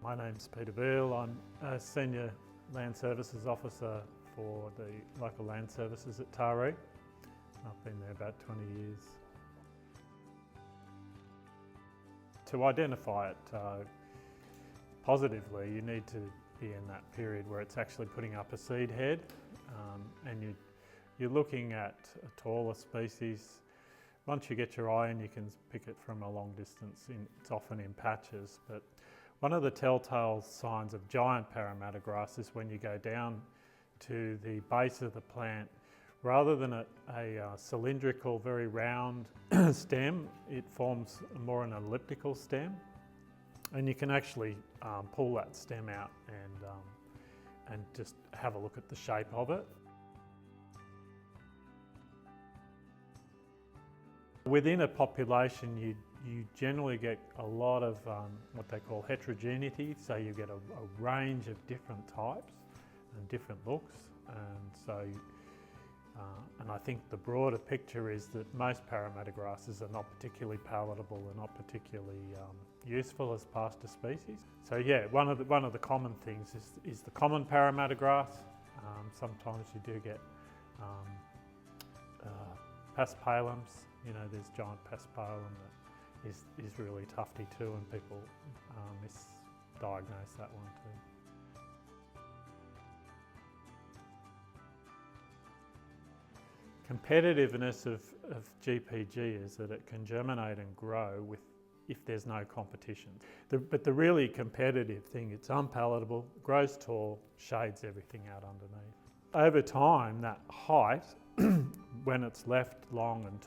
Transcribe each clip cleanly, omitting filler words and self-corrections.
My name's Peter Beale. I'm a Senior Land Services Officer for the local land services at Taree. I've been there about 20 years. To identify it positively, you need to be in that period where it's actually putting up a seed head, and you're looking at a taller species. Once you get your eye in, you can pick it from a long distance. It's often in patches, but one of the telltale signs of giant Parramatta grass is when you go down to the base of the plant, rather than a cylindrical, very round stem, it forms more an elliptical stem, and you can actually pull that stem out and just have a look at the shape of it. Within a population, you generally get a lot of what they call heterogeneity, so you get a range of different types and different looks, and I think the broader picture is that most Parramatta grasses are not particularly palatable and not particularly useful as pasture species. So yeah, one of the common things is the common Parramatta grass. Sometimes you do get paspalums. You know, there's giant paspalum that is really tufty too, and people misdiagnose that one too. Competitiveness of GPG is that it can germinate and grow if there's no competition. But the really competitive thing, it's unpalatable, grows tall, shades everything out underneath. Over time, that height, when it's left long and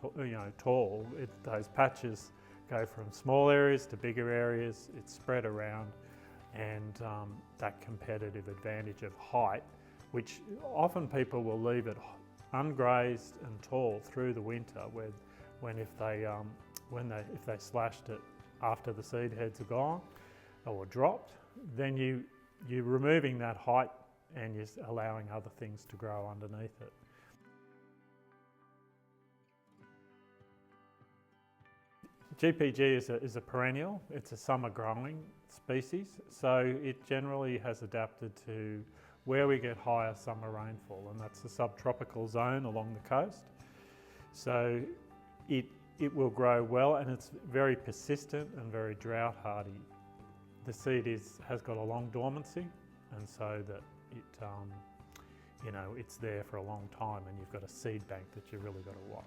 tall, those patches go from small areas to bigger areas. It's spread around, and that competitive advantage of height, which often people will leave it ungrazed and tall through the winter, if they slashed it after the seed heads are gone or dropped, then you're removing that height and you're allowing other things to grow underneath it. GPG is a perennial. It's a summer growing species, so it generally has adapted to where we get higher summer rainfall, and that's the subtropical zone along the coast. So it will grow well, and it's very persistent and very drought hardy. The seed has got a long dormancy, and so that it's there for a long time, and you've got a seed bank that you've really got to watch.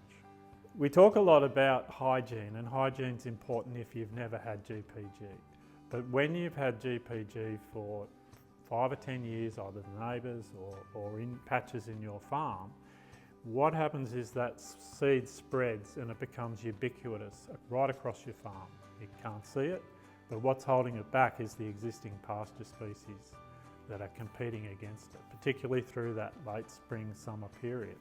We talk a lot about hygiene, and hygiene's important if you've never had GPG. But when you've had GPG for 5 or 10 years, either neighbours or in patches in your farm, what happens is that seed spreads and it becomes ubiquitous right across your farm. You can't see it, but what's holding it back is the existing pasture species that are competing against it, particularly through that late spring, summer period.